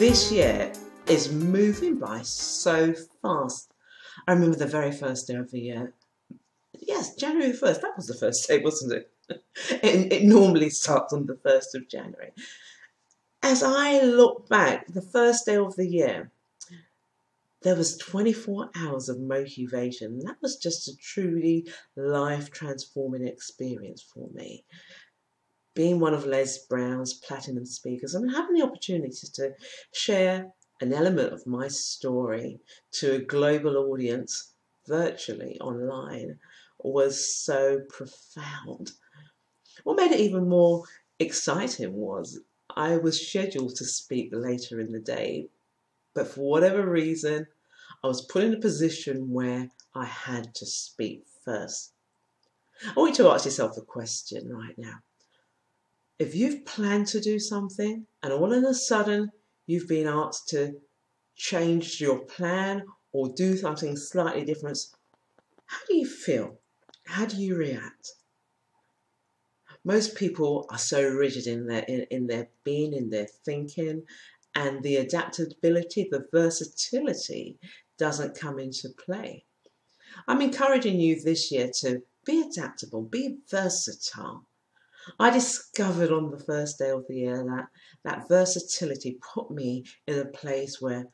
This year is moving by so fast. I remember the very first day of the year. Yes, January the 1st. That was the first day, wasn't it? It normally starts on the 1st of January. As I look back, the first day of the year, there was 24 hours of motivation. That was just a truly life-transforming experience for me. Being one of Les Brown's platinum speakers and having the opportunity to share an element of my story to a global audience virtually online was so profound. What made it even more exciting was I was scheduled to speak later in the day, but for whatever reason, I was put in a position where I had to speak first. I want you to ask yourself the question right now. If you've planned to do something and all of a sudden you've been asked to change your plan or do something slightly different, how do you feel? How do you react? Most people are so rigid in their being, in their thinking, and the adaptability, the versatility doesn't come into play. I'm encouraging you this year to be adaptable, be versatile. I discovered on the first day of the year that versatility put me in a place where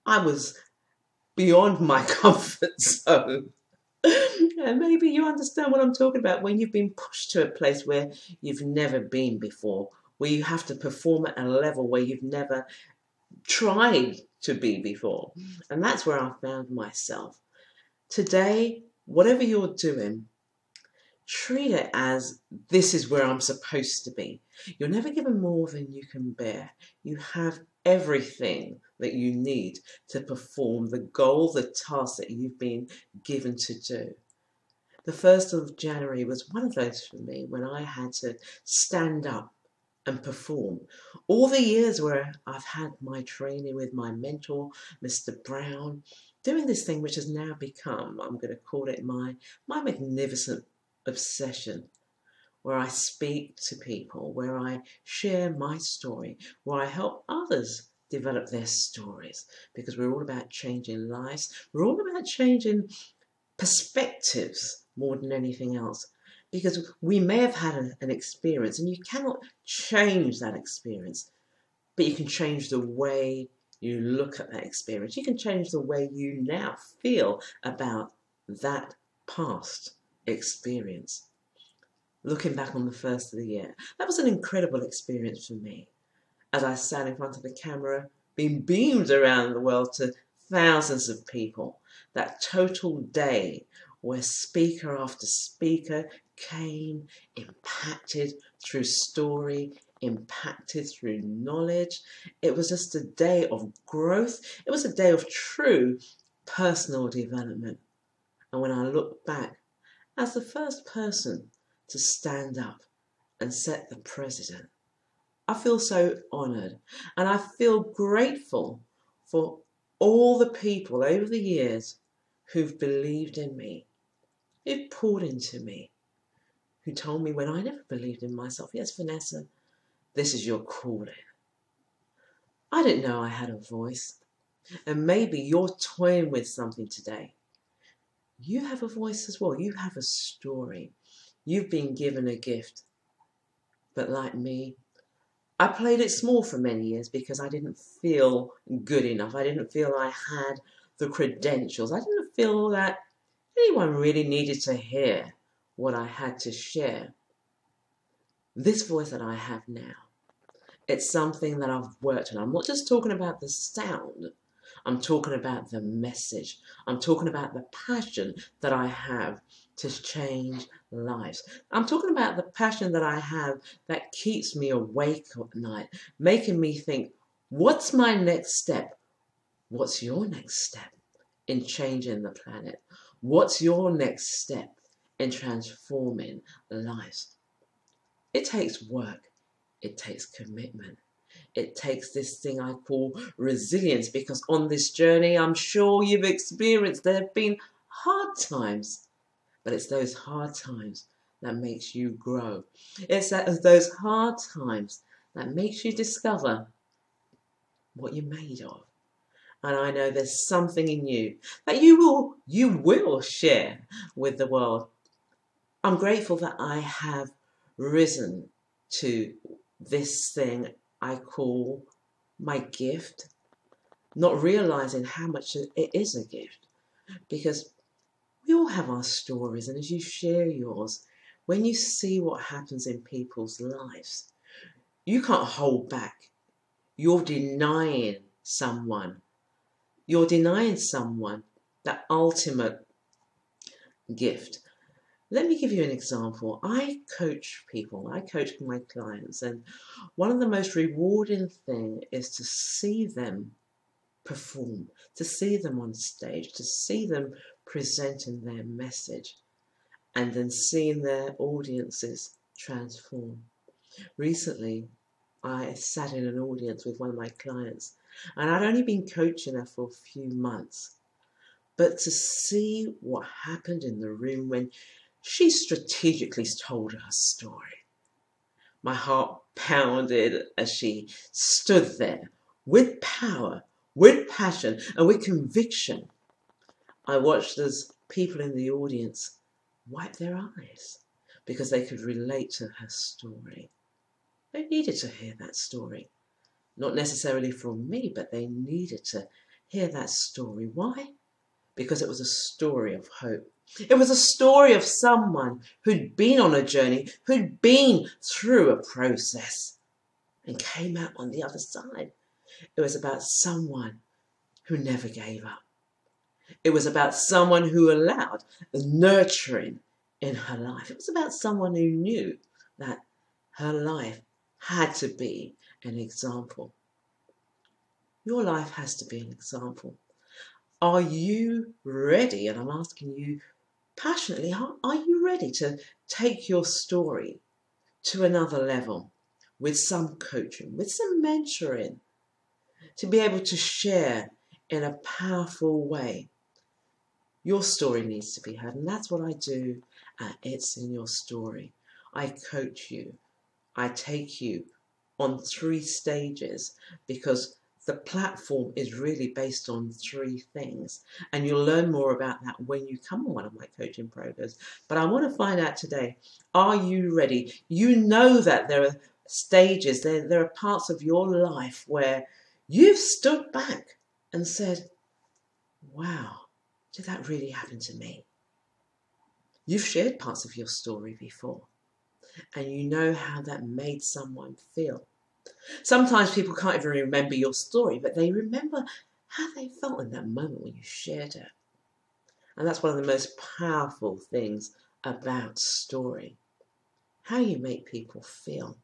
I was beyond my comfort zone. And maybe you understand what I'm talking about when you've been pushed to a place where you've never been before, where you have to perform at a level where you've never tried to be before. And that's where I found myself. Today, whatever you're doing, treat it as this is where I'm supposed to be. You're never given more than you can bear. You have everything that you need to perform the goal, the task that you've been given to do. The 1st of January was one of those for me when I had to stand up and perform. All the years where I've had my training with my mentor, Mr. Brown, doing this thing which has now become, I'm going to call it my magnificent obsession, where I speak to people, where I share my story, where I help others develop their stories, because we're all about changing lives. We're all about changing perspectives more than anything else, because we may have had an experience and you cannot change that experience, but you can change the way you look at that experience. You can change the way you now feel about that past experience. Looking back on the first of the year, that was an incredible experience for me as I sat in front of the camera, being beamed around the world to thousands of people. That total day where speaker after speaker came, impacted through story, impacted through knowledge. It was just a day of growth. It was a day of true personal development. And when I look back, as the first person to stand up and set the precedent, I feel so honoured, and I feel grateful for all the people over the years who've believed in me, who've poured into me, who told me when I never believed in myself, yes, Vanessa, this is your calling. I didn't know I had a voice, and maybe you're toying with something today. You have a voice as well. You have a story. You've been given a gift. But like me, I played it small for many years because I didn't feel good enough. I didn't feel I had the credentials. I didn't feel that anyone really needed to hear what I had to share. This voice that I have now, it's something that I've worked on. I'm not just talking about the sound. I'm talking about the message. I'm talking about the passion that I have to change lives. I'm talking about the passion that I have that keeps me awake at night, making me think, what's my next step? What's your next step in changing the planet? What's your next step in transforming lives? It takes work. It takes commitment. It takes this thing I call resilience, because on this journey, I'm sure you've experienced, there have been hard times, but it's those hard times that makes you grow. It's those hard times that makes you discover what you're made of. And I know there's something in you that you will share with the world. I'm grateful that I have risen to this thing I call my gift, not realizing how much it is a gift, because we all have our stories, and as you share yours, when you see what happens in people's lives, you can't hold back. You're denying someone that ultimate gift. Let me give you an example. I coach people, I coach my clients, and one of the most rewarding things is to see them perform, to see them on stage, to see them presenting their message, and then seeing their audiences transform. Recently, I sat in an audience with one of my clients, and I'd only been coaching her for a few months. But to see what happened in the room when she strategically told her story, my heart pounded as she stood there with power, with passion, and with conviction. I watched as people in the audience wiped their eyes because they could relate to her story. They needed to hear that story. Not necessarily from me, but they needed to hear that story. Why? Because it was a story of hope. It was a story of someone who'd been on a journey, who'd been through a process and came out on the other side. It was about someone who never gave up. It was about someone who allowed the nurturing in her life. It was about someone who knew that her life had to be an example. Your life has to be an example. Are you ready? And I'm asking you passionately, are you ready to take your story to another level with some coaching, with some mentoring, to be able to share in a powerful way? Your story needs to be heard, and that's what I do at It's in Your Story. I coach you. I take you on 3 stages because the platform is really based on 3 things. And you'll learn more about that when you come on one of my coaching programs. But I want to find out today, are you ready? You know that there are stages, there are parts of your life where you've stood back and said, wow, did that really happen to me? You've shared parts of your story before, and you know how that made someone feel. Sometimes people can't even remember your story, but they remember how they felt in that moment when you shared it. And that's one of the most powerful things about story, how you make people feel.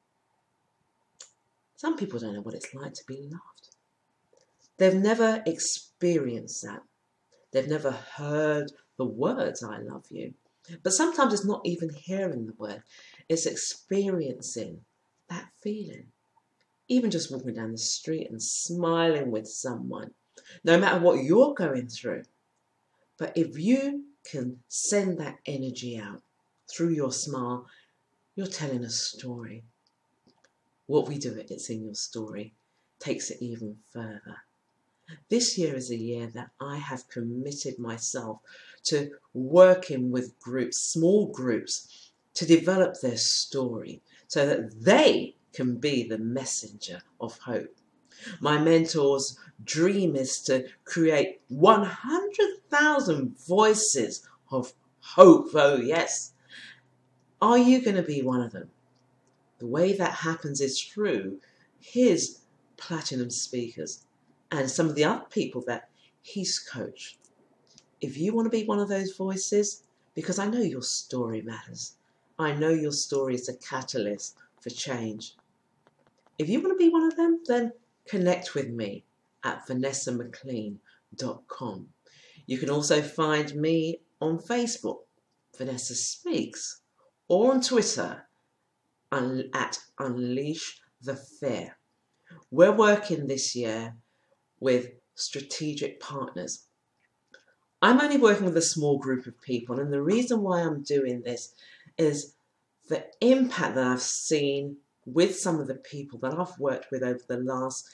Some people don't know what it's like to be loved. They've never experienced that. They've never heard the words, I love you. But sometimes it's not even hearing the word. It's experiencing that feeling. Even just walking down the street and smiling with someone, no matter what you're going through. But if you can send that energy out through your smile, you're telling a story. What we do at It's in Your Story takes it even further. This year is a year that I have committed myself to working with groups, small groups, to develop their story so that they can be the messenger of hope. My mentor's dream is to create 100,000 voices of hope. Oh yes. Are you going to be one of them? The way that happens is through his platinum speakers and some of the other people that he's coached. If you want to be one of those voices, because I know your story matters. I know your story is a catalyst for change. If you want to be one of them, then connect with me at VanessaMcLean.com. You can also find me on Facebook, Vanessa Speaks, or on Twitter at Unleash the Fear. We're working this year with strategic partners. I'm only working with a small group of people, and the reason why I'm doing this is the impact that I've seen with some of the people that I've worked with over the last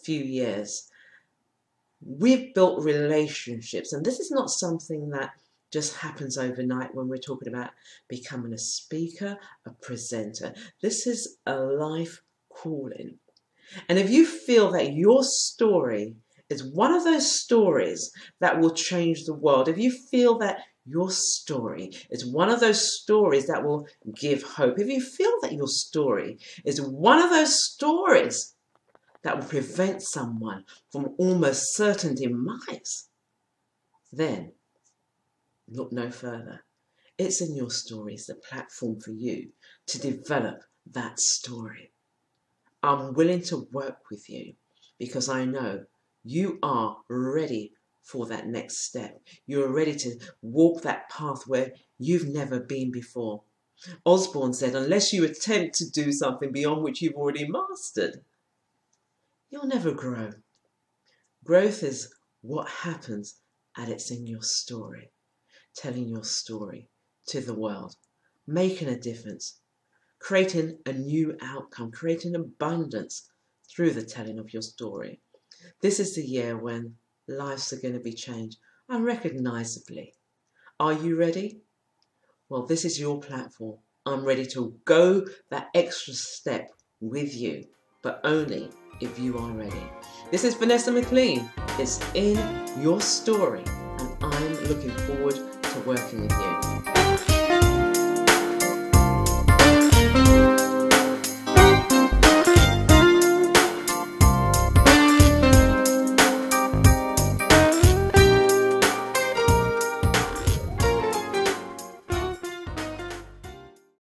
few years, we've built relationships, and this is not something that just happens overnight when we're talking about becoming a speaker, a presenter. This is a life calling. And if you feel that your story is one of those stories that will change the world, if you feel that your story is one of those stories that will give hope, if you feel that your story is one of those stories that will prevent someone from almost certain demise, then look no further. It's in your story, it's the platform for you to develop that story. I'm willing to work with you because I know you are ready for that next step. You're ready to walk that path where you've never been before. Osborne said, unless you attempt to do something beyond which you've already mastered, you'll never grow. Growth is what happens, and it's in your story. Telling your story to the world, making a difference, creating a new outcome, creating abundance through the telling of your story. This is the year when lives are going to be changed unrecognisably. Are you ready? Well, this is your platform. I'm ready to go that extra step with you, but only if you are ready. This is Vanessa McLean. It's in your story, and I'm looking forward to working with you.